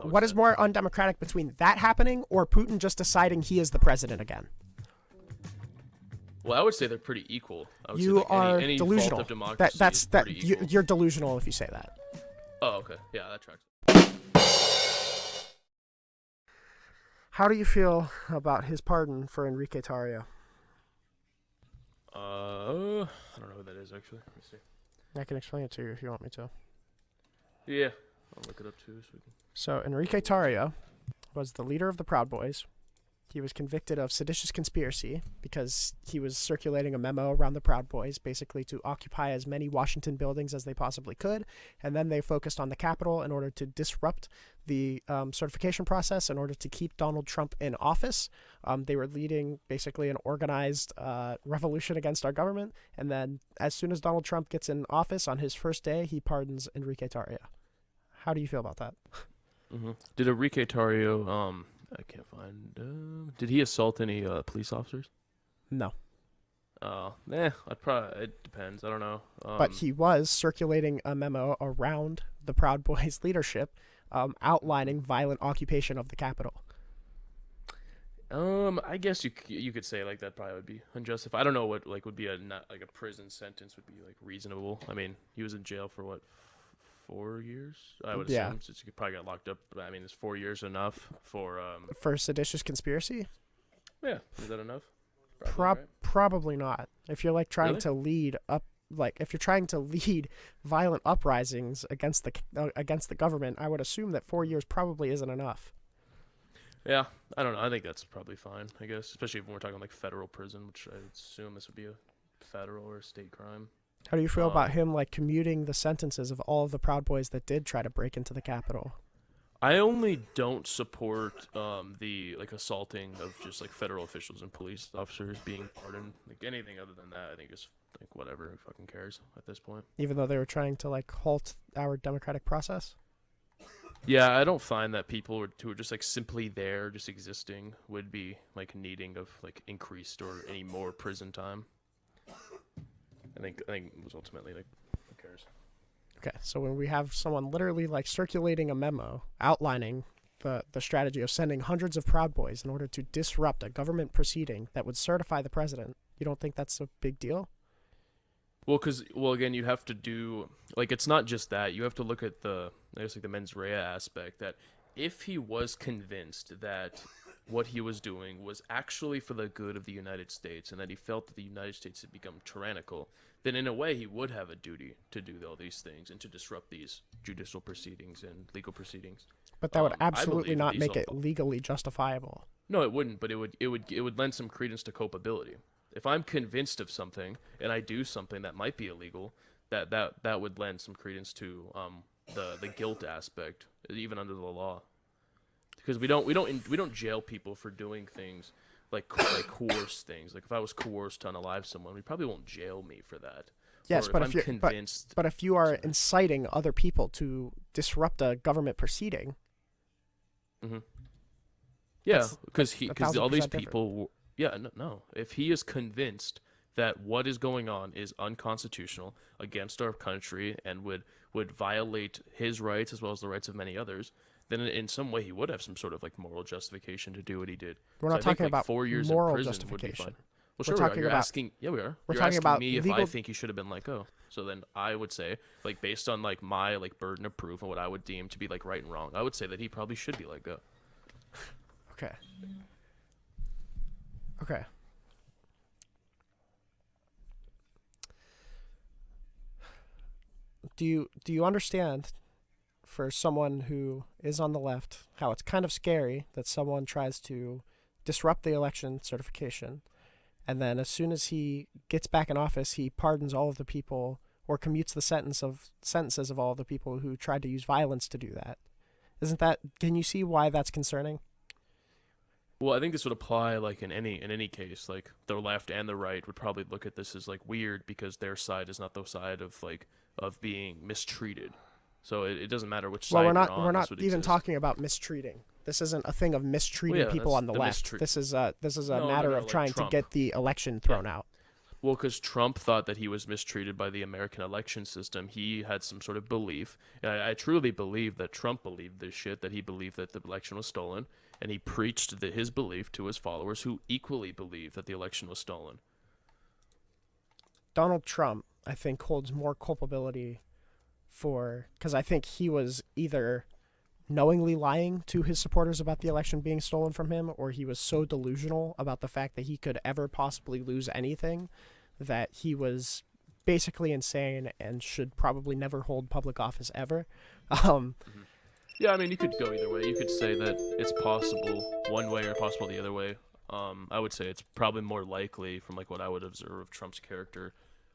what is more undemocratic between that happening or Putin just deciding he is the president again? Well, I would say they're pretty equal. I would You say, like, are any delusional. fault of democracy is pretty equal. You're delusional if you say that. Oh, okay. Yeah, that tracks. How do you feel about his pardon for Enrique Tarrio? I don't know who that is, actually. Let me see. I can explain it to you if you want me to. Yeah, I'll look it up too. So Enrique Tarrio was the leader of the Proud Boys. He was convicted of seditious conspiracy because he was circulating a memo around the Proud Boys, basically to occupy as many Washington buildings as they possibly could. And then they focused on the Capitol in order to disrupt the certification process in order to keep Donald Trump in office. They were leading basically an organized revolution against our government. And then as soon as Donald Trump gets in office on his first day, he pardons Enrique Tarrio. How do you feel about that? Mm-hmm. Did Enrique Tarrio, I can't find, did he assault any police officers? No. It depends. I don't know. But he was circulating a memo around the Proud Boys leadership outlining violent occupation of the Capitol. I guess you could say like that probably would be unjustified. I don't know what would be a prison sentence would be like reasonable. I mean, he was in jail for what, 4 years? I would assume since he probably got locked up. But I mean, is 4 years enough for seditious conspiracy? Yeah, is that enough? Probably not. If you're like trying to lead up, like if you're trying to lead violent uprisings against the government, I would assume that 4 years probably isn't enough. Yeah, I don't know. I think that's probably fine, I guess, especially when we're talking like federal prison, which I would assume this would be a federal or state crime. How do you feel about him like commuting the sentences of all of the Proud Boys that did try to break into the Capitol? I only don't support the assaulting of just like federal officials and police officers being pardoned. Like anything other than that, I think is like whatever. Who fucking cares at this point? Even though they were trying to like halt our democratic process. Yeah, I don't find that people who are just like simply there, just existing, would be like needing of like increased or any more prison time. I think it was ultimately like, who cares? Okay, so when we have someone literally like circulating a memo outlining the strategy of sending hundreds of Proud Boys in order to disrupt a government proceeding that would certify the president, you don't think that's a big deal? Well, again, you have to do like it's not just that. You have to look at the mens rea aspect. That if he was convinced that what he was doing was actually for the good of the United States and that he felt that the United States had become tyrannical, then in a way he would have a duty to do all these things and to disrupt these judicial proceedings and legal proceedings. But that would absolutely not make it legally justifiable. No, it wouldn't, but it would lend some credence to culpability. If I'm convinced of something and I do something that might be illegal, that would lend some credence to the guilt aspect, even under the law. Because we don't jail people for doing things like coerced things. Like if I was coerced to unalive someone, we probably won't jail me for that. Yes, but if you are inciting other people to disrupt a government proceeding. Mm-hmm. Yeah, because all these people. Yeah, no. If he is convinced that what is going on is unconstitutional against our country and would violate his rights as well as the rights of many others, then in some way he would have some sort of like moral justification to do what he did. We're not talking about 4 years moral in prison would be justification. fine. Well, sure, we are. You're asking. Yeah, we are. We're You're talking asking about me if legal... I think he should have been let go. So then I would say, like based on like my like burden of proof and what I would deem to be like right and wrong, I would say that he probably should be let go. Okay. Do you understand, for someone who is on the left, how it's kind of scary that someone tries to disrupt the election certification, and then as soon as he gets back in office, he pardons all of the people or commutes the sentences of all of the people who tried to use violence to do that? Can you see why that's concerning? Well, I think this would apply like in any case. Like the left and the right would probably look at this as like weird because their side is not the side of being mistreated. So it doesn't matter which side you're on. We're not even talking about mistreating. This isn't a thing of mistreating people on the left. This is a matter of trying to get the election thrown out. Well, because Trump thought that he was mistreated by the American election system. He had some sort of belief. And I truly believe that Trump believed this shit, that he believed that the election was stolen. And he preached his belief to his followers who equally believed that the election was stolen. Donald Trump, I think, holds more culpability because I think he was either knowingly lying to his supporters about the election being stolen from him, or he was so delusional about the fact that he could ever possibly lose anything that he was basically insane and should probably never hold public office ever. Yeah, I mean, you could go either way. You could say that it's possible one way or possible the other way. I would say it's probably more likely, from like what I would observe of Trump's character,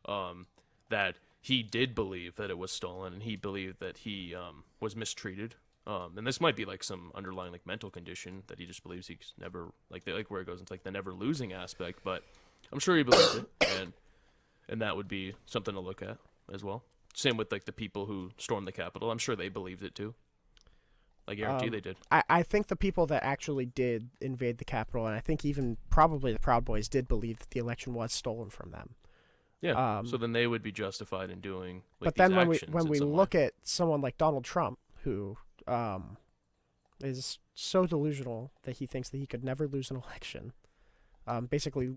that he did believe that it was stolen, and he believed that he was mistreated. And this might be like some underlying like mental condition that he just believes he's never like where it goes into like the never losing aspect. But I'm sure he believed it, and that would be something to look at as well. Same with like the people who stormed the Capitol. I'm sure they believed it too. I guarantee they did. I think the people that actually did invade the Capitol, and I think even probably the Proud Boys, did believe that the election was stolen from them. Yeah. So then they would be justified in doing. Like, but then these when we look at someone like Donald Trump, who is so delusional that he thinks that he could never lose an election, basically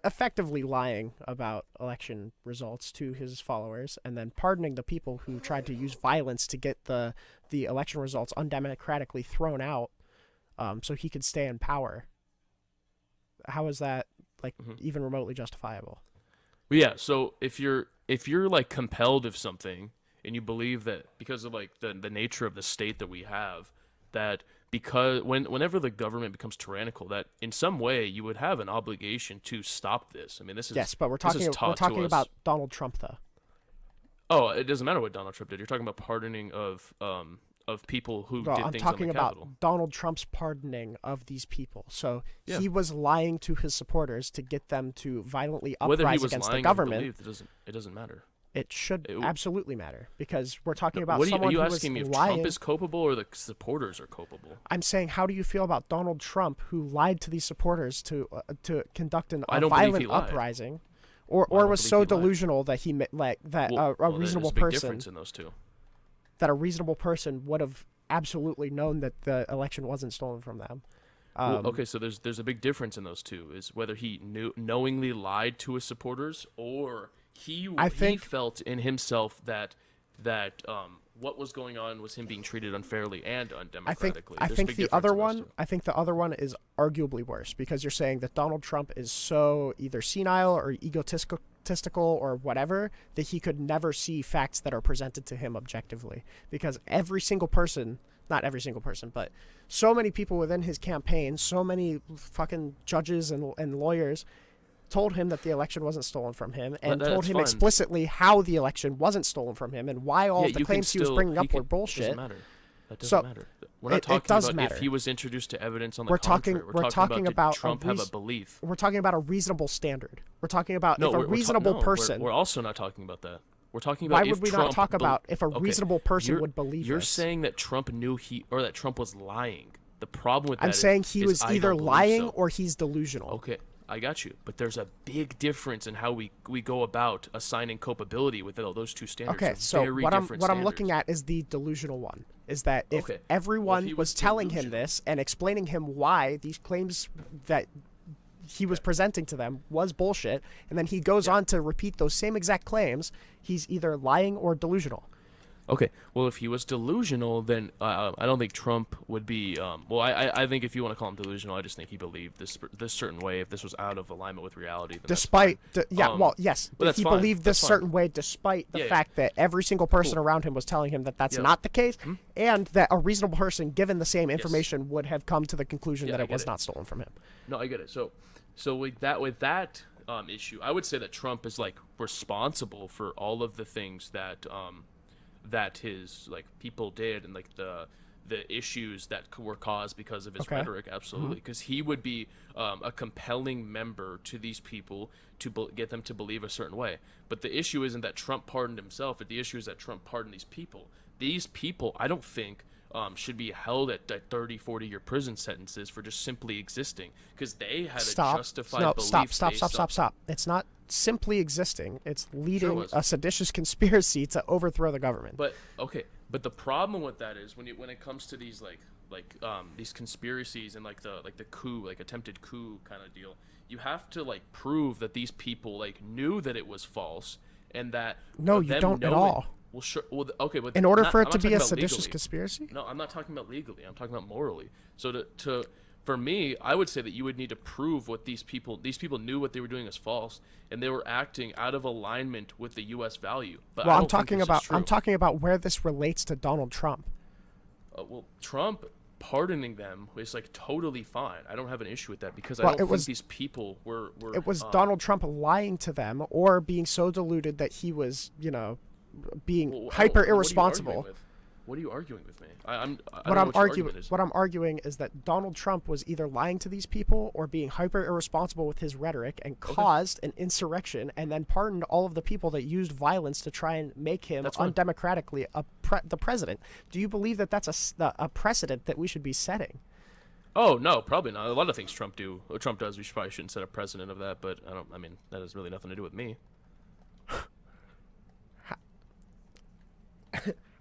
effectively lying about election results to his followers, and then pardoning the people who tried to use violence to get the election results undemocratically thrown out, so he could stay in power. How is that like even remotely justifiable? Well, yeah. So if you're like compelled of something, and you believe that because of like the nature of the state that we have, that because whenever the government becomes tyrannical, that in some way you would have an obligation to stop this. I mean, this is yes, but we're talking about Donald Trump though. Oh, it doesn't matter what Donald Trump did. You're talking about pardoning of people who did things on the Capitol. I'm talking about Donald Trump's pardoning of these people. So he was lying to his supporters to get them to violently uprise against the government. It doesn't matter. It should absolutely matter, because we're talking about someone who was lying. Are you asking me if lying. Trump is culpable or the supporters are culpable? I'm saying, how do you feel about Donald Trump, who lied to these supporters to conduct a violent uprising, or was so delusional that he a reasonable person? Big difference in those two. That a reasonable person would have absolutely known that the election wasn't stolen from them. Okay, so there's a big difference in those two. Is whether he knowingly lied to his supporters, or he felt in himself that what was going on was him being treated unfairly and undemocratically. I think the other one is arguably worse, because you're saying that Donald Trump is so either senile or egotistical or whatever that he could never see facts that are presented to him objectively, because not every single person, but so many people within his campaign, so many fucking judges and lawyers told him that the election wasn't stolen from him, and told him explicitly how the election wasn't stolen from him and why all of the claims he was bringing up were bullshit. Doesn't matter. That doesn't matter. We're not talking about if he was introduced to evidence on the contrary. We're talking about Trump have a belief. We're talking about a reasonable standard. We're talking about if a reasonable person. We're also not talking about that. We're talking about why would we not talk about if a reasonable person would believe You're saying that Trump knew that Trump was lying. The problem with that I'm saying he was either lying or he's delusional. Okay, I got you. But there's a big difference in how we go about assigning culpability with those two standards. Okay, so what I'm looking at is the delusional one. Is that if everyone was telling him this and explaining him why these claims that he was presenting to them was bullshit, and then he goes on to repeat those same exact claims, he's either lying or delusional. Okay, well, if he was delusional, then I don't think Trump would be. I think if you want to call him delusional, I just think he believed this certain way. If this was out of alignment with reality, then he believed this certain way, despite the fact that every single person around him was telling him that that's not the case, and that a reasonable person, given the same information, would have come to the conclusion that it was not stolen from him. No, I get it. So with that issue, I would say that Trump is like responsible for all of the things that that his like people did, and like the issues that were caused because of his rhetoric. Absolutely, because he would be a compelling member to these people to get them to believe a certain way. But the issue isn't that Trump pardoned himself, but the issue is that Trump pardoned these people. These people, I don't think should be held at 30, 40-year prison sentences for just simply existing because they had a Stop. justified No, belief. stop. It's not simply existing. It's leading was. a seditious conspiracy to overthrow the government. But okay, but the problem with that is when it comes to these these conspiracies and like the coup, like attempted coup kind of deal, you have to like prove that these people like knew that it was false and that No, you don't at all. Well, sure. Well, okay, but In order not- for I'm it to not be talking a about seditious legally. conspiracy? No, I'm not talking about legally. I'm talking about morally. So for me, I would say that you would need to prove what these people knew what they were doing is false, and they were acting out of alignment with the U.S. value. But Well, I I'm don't think talking this is about true. I'm talking about where this relates to Donald Trump. Well, Trump pardoning them is like totally fine. I don't have an issue with that because I Well, don't it think was- these people were. It was Donald Trump lying to them or being so deluded that he was, being well, hyper what are you irresponsible. arguing with? What are you arguing with me? I don't What know I'm what your arguing argument is. what I'm arguing is that Donald Trump was either lying to these people or being hyper irresponsible with his rhetoric and caused an insurrection and then pardoned all of the people that used violence to try and make him That's fine. undemocratically the president. Do you believe that that's a precedent that we should be setting? Oh no, probably not. A lot of things Trump does. We probably shouldn't set a precedent of that, but I mean, that has really nothing to do with me.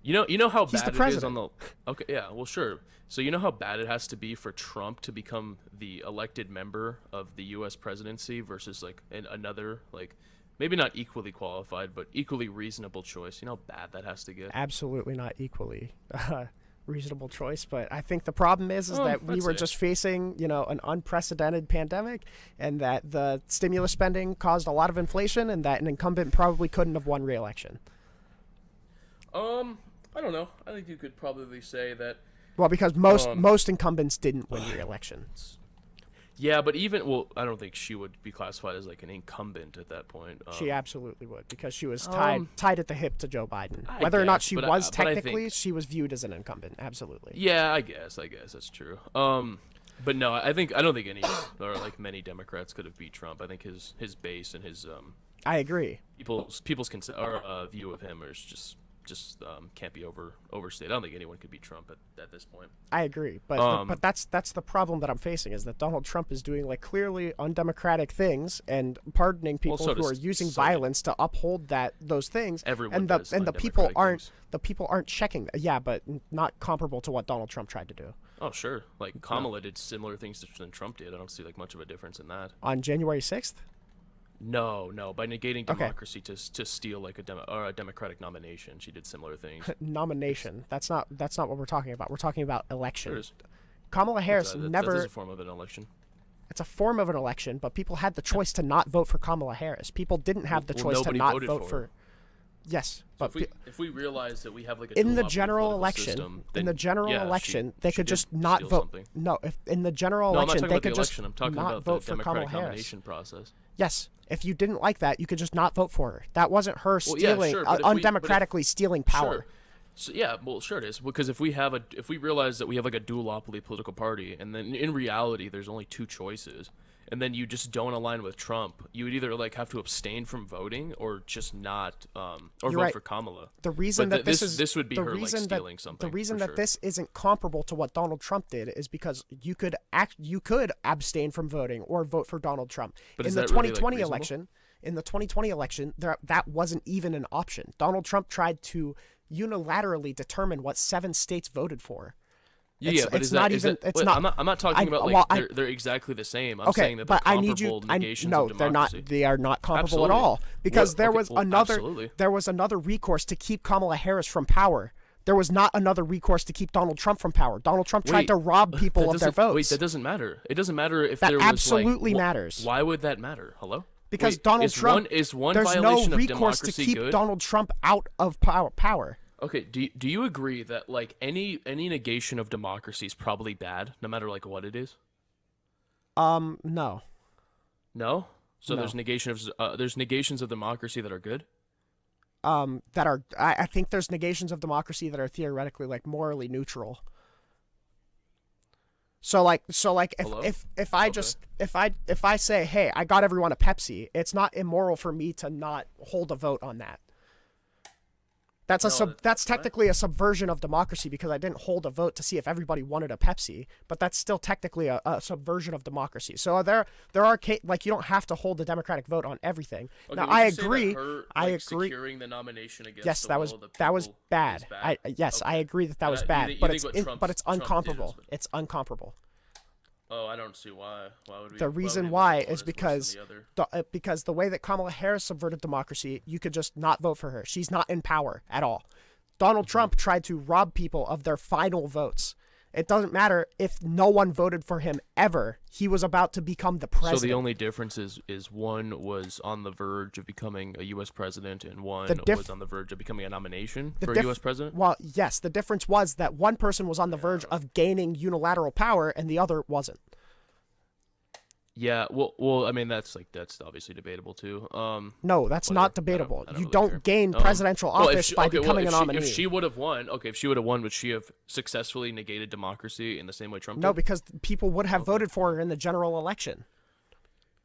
You know how He's bad the it is on president. the. Okay, yeah, well, sure. So you know how bad it has to be for Trump to become the elected member of the U.S. presidency versus like another like maybe not equally qualified but equally reasonable choice. You know how bad that has to get. Absolutely not equally reasonable choice, but I think the problem is Oh, that we I'd were say. just facing, an unprecedented pandemic, and that the stimulus spending caused a lot of inflation, and that an incumbent probably couldn't have won re-election. I don't know. I think you could probably say that. Well, because most incumbents didn't win re-election. Yeah, but I don't think she would be classified as like an incumbent at that point. She absolutely would, because she was tied at the hip to Joe Biden. I Whether or not guess, she but was but I technically, think- she was viewed as an incumbent. Absolutely. Yeah, I guess that's true. But no, I don't think any or like many Democrats could have beat Trump. I think his base and his I agree. people's view of him is just can't be overstated. I don't think anyone could beat Trump at this point. I agree, but that's the problem that I'm facing, is that Donald Trump is doing like clearly undemocratic things and pardoning people so who does- are using so violence to uphold those things. Everyone and does the people undemocratic aren't checking that. Yeah, but not comparable to what Donald Trump tried to do Oh sure, like Kamala did similar things than Trump did. I don't see like much of a difference in that. on January 6th. No, by negating democracy to steal like a democratic nomination, she did similar things. Nomination. That's not what we're talking about. We're talking about election. Sure is. Kamala Harris That is never. a form of an election. It's a form of an election, but people had the choice to not vote for Kamala Harris. People didn't have the Well, choice to nobody not voted vote for for. her. Yes, So but if we realize that we have like a in the duopoly general political election, system, in the then, general yeah, election, she they could did just not steal vote. something. No, if in the general No, I'm not election, talking they about the could just election. I'm talking not about vote the for Kamala democratic Harris. nomination process. Yes, if you didn't like that, you could just not vote for her. That wasn't her Well, yeah, stealing, sure, but if we- undemocratically stealing power. Sure. So, yeah, well, sure it is, because if we realize that we have like a duopoly political party, and then in reality there's only two choices, and then you just don't align with Trump, you would either like have to abstain from voting or just not, or You're vote right. for Kamala. The reason But that this would be the her like reason stealing that something. the reason for that sure. this isn't comparable to what Donald Trump did is because you could abstain from voting or vote for Donald Trump. But in is the that really, like, 2020 reasonable? election, that wasn't even an option. Donald Trump tried to unilaterally determine what 7 states voted for. Yeah, but it's is not that, is even. that, It's wait, not. I'm not talking about like well, they're exactly the same. I'm Okay, saying that they're but I need comparable you. negations No, of they're not. democracy. They are not comparable Absolutely. at all. Because Well, okay, well, absolutely. there was another recourse to keep Kamala Harris from power. There was not another recourse to keep Donald Trump from power. Donald Trump tried Wait, to rob people That of their doesn't- votes. Wait, that doesn't matter. It doesn't matter if That there was absolutely like, matters. Why would that matter? Hello? Because Wait, Donald is Trump, is one there's no violation of recourse to democracy keep good? Donald Trump out of power. Okay, do you agree that like any negation of democracy is probably bad, no matter like what it is? No. No. So No. there's negations of democracy that are good. That are. I think there's negations of democracy that are theoretically like morally neutral. So like Hello? if I Okay. just if I say, hey, I got everyone a Pepsi, it's not immoral for me to not hold a vote on that. That's No, that's what? technically a subversion of democracy because I didn't hold a vote to see if everybody wanted a Pepsi, but that's still technically a subversion of democracy. So there are like you don't have to hold a democratic vote on everything. Okay, Now would I you say that agree. her, I like, agree. securing the nomination against Yes, the that will was of the that was people bad. is bad? Yes, I Okay. agree that And was you bad, think- but you it's think what but it's Trump did uncomparable. was- It's uncomparable. Oh, I don't see why. Why would we? The why would we reason look why at one is as worse than because the other? because the way that Kamala Harris subverted democracy, you could just not vote for her. She's not in power at all. Donald Trump tried to rob people of their final votes. It doesn't matter if no one voted for him ever. He was about to become the president. So the only difference is one was on the verge of becoming a U.S. president, and one was on the verge of becoming a nomination for a U.S. president. Well, yes, the difference was that one person was on the verge of gaining unilateral power, and the other wasn't. Yeah, well, I mean that's obviously debatable too. No, that's whatever. not I debatable. don't You really don't care. gain presidential office by becoming a nominee. If she would have won, if she would have won, would she have successfully negated democracy in the same way Trump did? No, because people would have voted for her in the general election.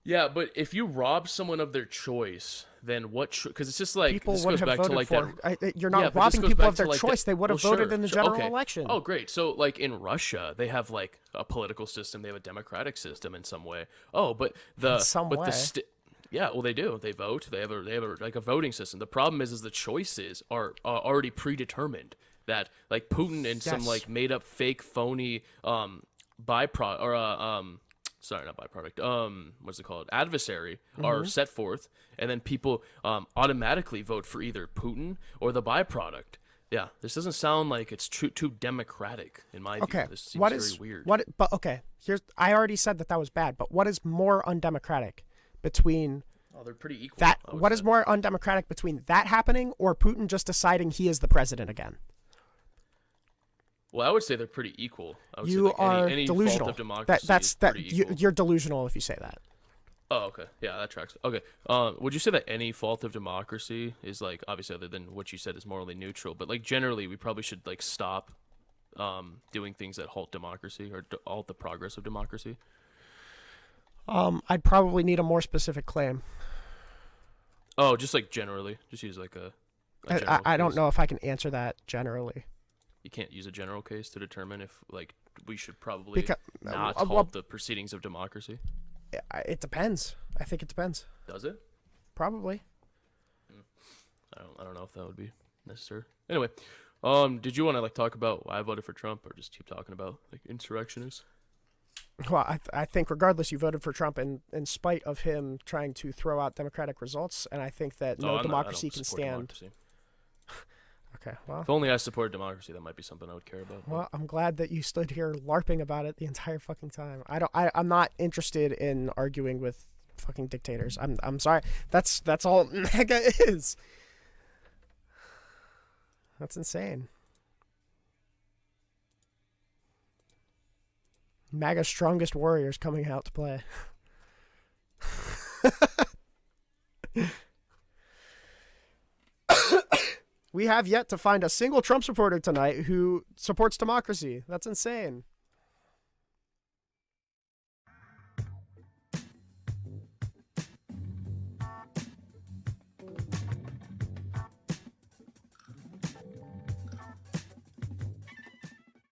Yeah, but if you rob someone of their choice, then what? Because it's just like People this would goes have back to voted like for that. her. You're not Yeah, but this robbing goes people back of their to, like, choice. They would have voted in the general okay. election. Oh, great. So, like in Russia, they have like a political system. They have a democratic system in some way. Oh, but the some but way. the yeah, well, they do. They vote. They have like a voting system. The problem is the choices are already predetermined. That like Putin and some Yes. like made up fake phony byproduct or sorry, not byproduct. What's it called? Adversary are set forth, and then people automatically vote for either Putin or the byproduct. Yeah, this doesn't sound like it's too democratic in my Okay, view. This seems what very is weird. But okay, I already said that was bad. But what is more undemocratic between Oh, they're pretty equal. that? I would What is say. more undemocratic between that happening or Putin just deciding he is the president again? Well, I would say they're pretty equal. I would say You like are any delusional. fault of democracy That's is pretty equal. you're delusional if you say that. Oh, okay. Yeah, that tracks. Okay. Would you say that any fault of democracy is like obviously other than what you said is morally neutral, but like generally we probably should like stop doing things that halt democracy or halt the progress of democracy? I'd probably need a more specific claim. Oh, just like generally. Just use like a general I don't case. know if I can answer that generally. You can't use a general case to determine if like we should probably Because not well, halt the proceedings of democracy. it depends. I think it depends. Does it? Probably. I don't know if that would be necessary. Anyway, did you want to like talk about why I voted for Trump, or just keep talking about like insurrectionists? Well, I think regardless, you voted for Trump in spite of him trying to throw out democratic results, and I think that no I don't democracy can support stand. democracy. Okay, well, If only I supported democracy, that might be something I would care about. well, I'm glad that you stood here larping about it the entire fucking time. I'm not interested in arguing with fucking dictators. I'm sorry. That's all MAGA is. That's insane. MAGA's strongest warriors coming out to play. We have yet to find a single Trump supporter tonight who supports democracy. That's insane.